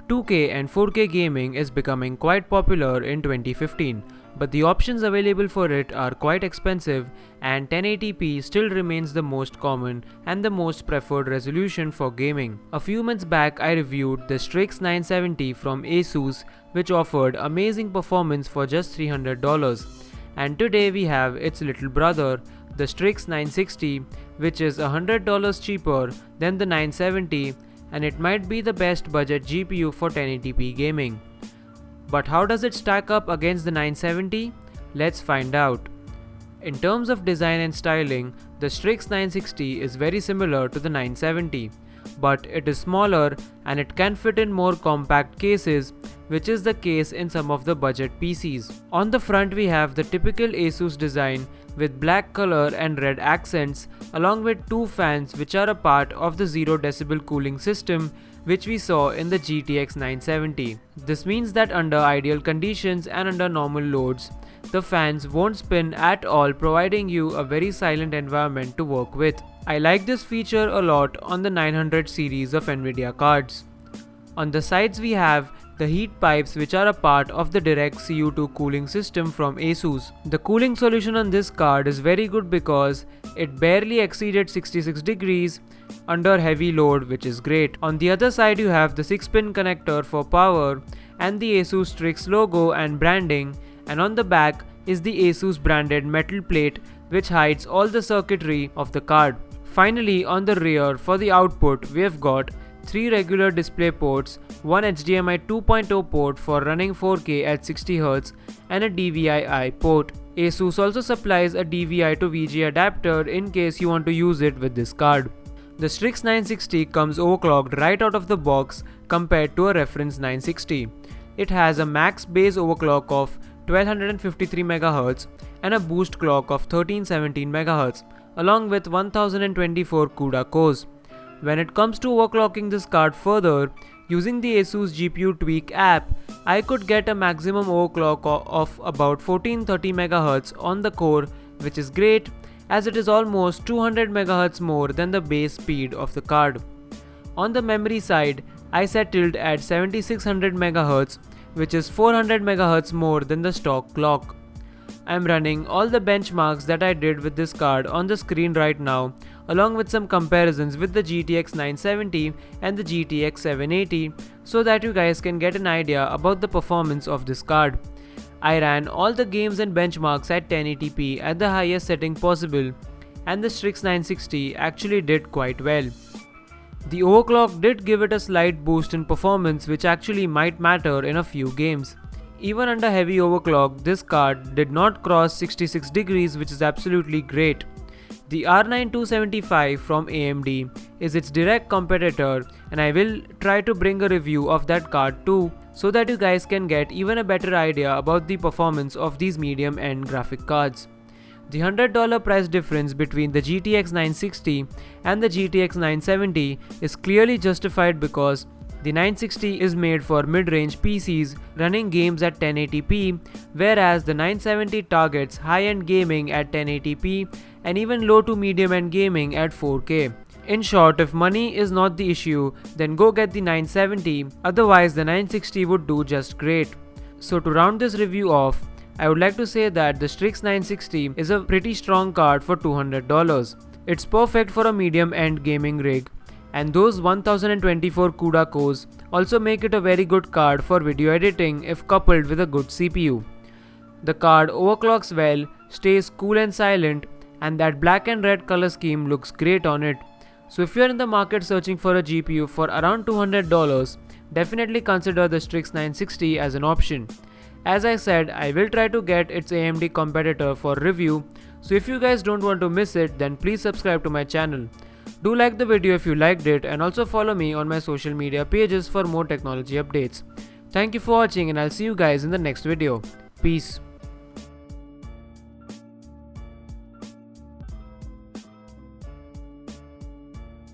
2K and 4K gaming is becoming quite popular in 2015, but the options available for it are quite expensive, and 1080p still remains the most common and the most preferred resolution for gaming. A few months back I reviewed the Strix 970 from Asus, which offered amazing performance for just $300. And today we have its little brother, the Strix 960, which is $100 cheaper than the 970, and it might be the best budget GPU for 1080p gaming. But how does it stack up against the 970? Let's find out. In terms of design and styling, the Strix 960 is very similar to the 970, but it is smaller and it can fit in more compact cases, which is the case in some of the budget PCs. On the front we have the typical Asus design with black color and red accents, along with two fans which are a part of the 0 decibel cooling system which we saw in the GTX 970. This means that under ideal conditions and under normal loads, the fans won't spin at all, providing you a very silent environment to work with. I like this feature a lot on the 900 series of Nvidia cards. On the sides we have the heat pipes which are a part of the direct CO2 cooling system from Asus. The cooling solution on this card is very good because it barely exceeded 66 degrees under heavy load, which is great. On the other side you have the 6-pin connector for power and the Asus Strix logo and branding, and on the back is the Asus branded metal plate which hides all the circuitry of the card. Finally, on the rear for the output we have got 3 regular display ports, one HDMI 2.0 port for running 4K at 60Hz and a DVI-I port. Asus also supplies a DVI to VGA adapter in case you want to use it with this card. The Strix 960 comes overclocked right out of the box compared to a reference 960. It has a max base overclock of 1253 MHz and a boost clock of 1317 MHz along with 1024 CUDA cores. When it comes to overclocking this card further, using the Asus GPU Tweak app, I could get a maximum overclock of about 1430 MHz on the core, which is great as it is almost 200 MHz more than the base speed of the card. On the memory side, I settled at 7600 MHz, which is 400 MHz more than the stock clock. I am running all the benchmarks that I did with this card on the screen right now, along with some comparisons with the GTX 970 and the GTX 780, so that you guys can get an idea about the performance of this card. I ran all the games and benchmarks at 1080p at the highest setting possible, and the Strix 960 actually did quite well. The overclock did give it a slight boost in performance, which actually might matter in a few games. Even under heavy overclock, this card did not cross 66 degrees, which is absolutely great. The R9 275 from AMD is its direct competitor, and I will try to bring a review of that card too, so that you guys can get even a better idea about the performance of these medium-end graphic cards. The $100 price difference between the GTX 960 and the GTX 970 is clearly justified because the 960 is made for mid-range PCs running games at 1080p, whereas the 970 targets high-end gaming at 1080p and even low to medium-end gaming at 4K. In short, if money is not the issue, then go get the 970, otherwise the 960 would do just great. So to round this review off, I would like to say that the Strix 960 is a pretty strong card for $200. It's perfect for a medium-end gaming rig, and those 1024 CUDA cores also make it a very good card for video editing if coupled with a good CPU. The card overclocks well, stays cool and silent, and that black and red color scheme looks great on it. So if you are in the market searching for a GPU for around $200, definitely consider the Strix 960 as an option. As I said, I will try to get its AMD competitor for review, so if you guys don't want to miss it, then please subscribe to my channel. Do like the video if you liked it, and also follow me on my social media pages for more technology updates. Thank you for watching, and I'll see you guys in the next video. Peace.